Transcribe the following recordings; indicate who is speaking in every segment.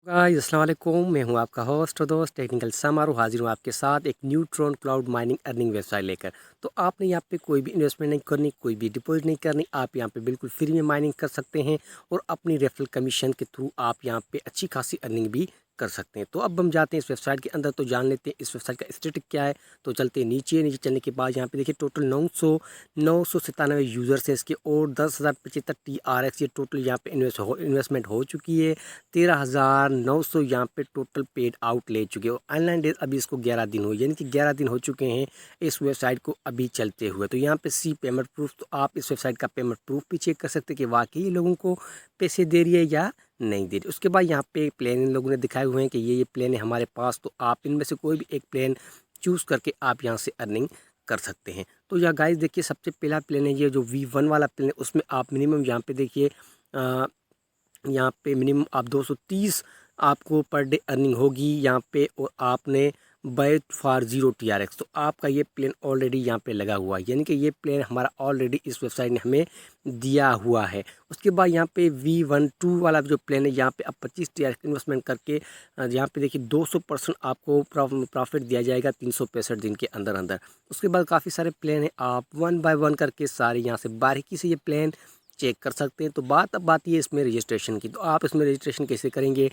Speaker 1: Guys अस्सलाम वालेकुम, मैं हूं आपका होस्ट और दोस्त टेक्निकल समारो। हाजिर हूं आपके साथ एक new Tron cloud mining earning website लेकर। तो आपने यहां पे कोई भी इन्वेस्टमेंट नहीं करनी, कोई भी डिपॉजिट नहीं करनी। आप यहां पे बिल्कुल फ्री में माइनिंग कर सकते हैं और अपनी रेफरल कमीशन के थ्रू आप यहां पे अच्छी खासी अर्निंग भी कर सकते हैं। तो अब हम जाते हैं इस वेबसाइट के अंदर, तो जान लेते हैं इस वेबसाइट का स्टेटस क्या है। तो चलते हैं नीचे चलने के बाद यहाँ पे देखिए टोटल 997 यूज़र्स हैं इसके और 10,075 TRX ये टोटल यहाँ पे इन्वेस्टमेंट हो चुकी है। 13,900 यहाँ पे टोटल पेड आउट ले चुके हैं और ऑनलाइन डेज अभी इसको 11 दिन हुए, यानी कि 11 दिन हो चुके हैं इस वेबसाइट को अभी चलते हुए। तो यहाँ पे सी पेमेंट प्रूफ, तो आप इस वेबसाइट का पेमेंट प्रूफ भी चेक कर सकते हैं कि वाकई ये लोगों को पैसे दे रही है या नहीं दे रही। उसके बाद यहाँ पे प्लान इन लोगों ने दिखाए हुए हैं कि ये प्लान है हमारे पास, तो आप इनमें से कोई भी एक प्लान चूज़ करके आप यहाँ से अर्निंग कर सकते हैं। तो यहाँ गाइस देखिए सबसे पहला प्लान है ये जो V1 वाला प्लान है, उसमें आप मिनिमम यहाँ पे देखिए यहाँ पे मिनिमम आप 230 आपको पर डे अर्निंग होगी यहाँ पे, और आपने बाय फॉर 0 TRX। तो आपका ये प्लान ऑलरेडी यहाँ पे लगा हुआ है, यानी कि ये प्लान हमारा ऑलरेडी इस वेबसाइट ने हमें दिया हुआ है। उसके बाद यहाँ पे V12 वाला जो प्लान है, यहाँ पे आप 25 TRX इन्वेस्टमेंट करके यहाँ पे देखिए 200% आपको प्रॉफिट दिया जाएगा 365 दिन के अंदर अंदर। उसके बाद काफ़ी सारे प्लान हैं, आप 1 बाय 1 करके सारे यहाँ से बारीकी से ये प्लान चेक कर सकते हैं। तो अब बात ये इसमें रजिस्ट्रेशन की, तो आप इसमें रजिस्ट्रेशन कैसे करेंगे।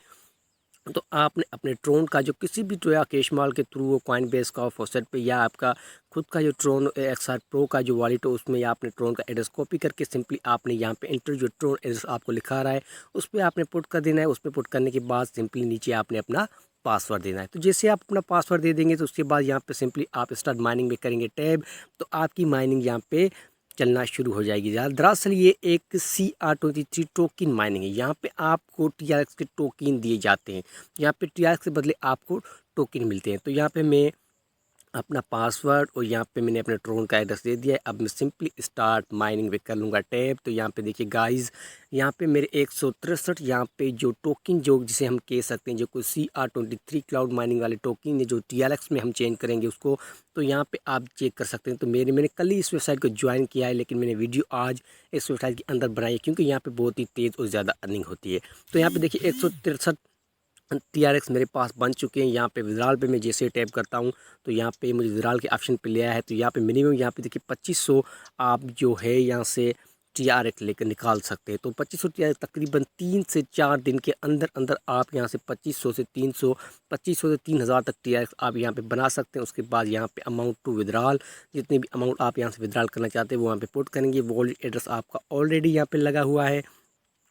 Speaker 1: तो आपने अपने ट्रोन का जो किसी भी जो या कैश मॉल के थ्रू वो कॉइन बेस का फॉसेट पे या आपका खुद का जो ट्रोन XR प्रो का जो वॉलेट है उसमें या आपने ट्रोन का एड्रेस कॉपी करके सिंपली आपने यहाँ पे इंटर जो ट्रोन एड्रेस आपको लिखा रहा है उस पर आपने पुट कर देना है। उस पर पुट करने के बाद सिंपली नीचे आपने अपना पासवर्ड देना है। तो जैसे आप अपना पासवर्ड दे देंगे तो उसके बाद यहाँ पे सिंपली आप स्टार्ट माइनिंग में करेंगे टैब, तो आपकी माइनिंग यहाँ पे चलना शुरू हो जाएगी। दरअसल ये एक cr23 टोकन माइनिंग है। यहाँ पे आपको TRX के टोकन दिए जाते हैं, यहाँ पे TRX के बदले आपको टोकन मिलते हैं। तो यहाँ पे मैं अपना पासवर्ड और यहाँ पे मैंने अपने ट्रोन का एड्रेस दे दिया है। अब मैं सिंपली स्टार्ट माइनिंग पे कर लूँगा टैप। तो यहाँ पे देखिए गाइस, यहाँ पे मेरे 163 यहाँ पे जो टोकन जो जिसे हम कह सकते हैं जो कोई cr23 क्लाउड माइनिंग वाले टोकन है जो TRX में हम चेंज करेंगे उसको, तो यहाँ पे आप चेक कर सकते हैं। तो मैंने कल ही इस वेबसाइट को ज्वाइन किया है, लेकिन मैंने वीडियो आज इस वेबसाइट के अंदर बनाई है क्योंकि यहाँ पर बहुत ही तेज़ और ज़्यादा अर्निंग होती है। तो यहाँ पर देखिए 163 TRX मेरे पास बन चुके हैं। यहाँ पे विड्रॉल पे मैं जैसे टैप करता हूँ तो यहाँ पे मुझे विड्रॉल के ऑप्शन पे ले आया है। तो यहाँ पे मिनिमम यहाँ पे देखिए 2500 आप जो है यहाँ से TRX लेकर निकाल सकते हैं। तो 2500 TRX तकरीबन 3 से 4 दिन के अंदर अंदर आप यहाँ से 2500 से 300 2500 से 3000 तक TRX आप यहाँ पे बना सकते हैं। उसके बाद यहाँ पे अमाउंट टू विड्रॉल, जितने भी अमाउंट आप यहाँ से विड्रॉल करना चाहते हैं वो यहाँ पे पुट करेंगे। वॉलेट एड्रेस आपका ऑलरेडी यहाँ पे लगा हुआ है।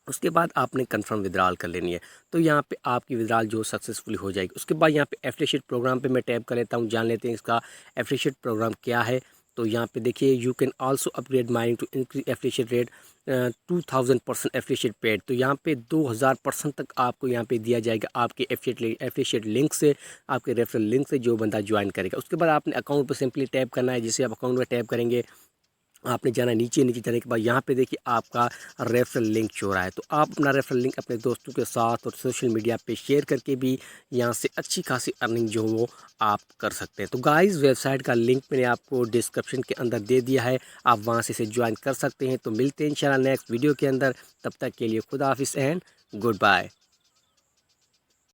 Speaker 1: उसके बाद आपने कंफर्म विड्रॉल कर लेनी है, तो यहाँ पे आपकी विड्रॉल जो सक्सेसफुली हो जाएगी। उसके बाद यहाँ पे एफिलिएट प्रोग्राम पे मैं टैप कर लेता हूँ, जान लेते हैं इसका एफिलिएट प्रोग्राम क्या है। तो यहाँ पे देखिए you can also upgrade mining to increase affiliate rate 2000% affiliate paid. तो यहाँ पे 2000% तक आपको यहाँ पे दिया जाएगा आपके एफिलिएट लिंक से, आपके रेफरल लिंक से जो बंदा ज्वाइन करेगा। उसके बाद आपने अकाउंट पर सिंपली टैप करना है। जैसे आप अकाउंट में टैप करेंगे आपने जाना नीचे जाने के बाद यहाँ पे देखिए आपका रेफरल लिंक शो रहा है। तो आप अपना रेफरल लिंक अपने दोस्तों के साथ और सोशल मीडिया पे शेयर करके भी यहाँ से अच्छी खासी अर्निंग जो वो आप कर सकते हैं। तो गाइस वेबसाइट का लिंक मैंने आपको डिस्क्रिप्शन के अंदर दे दिया है, आप वहाँ से इसे ज्वाइन कर सकते हैं। तो मिलते हैं इंशाल्लाह नेक्स्ट वीडियो के अंदर, तब तक के लिए खुदा हाफिज़ एंड गुड बाय।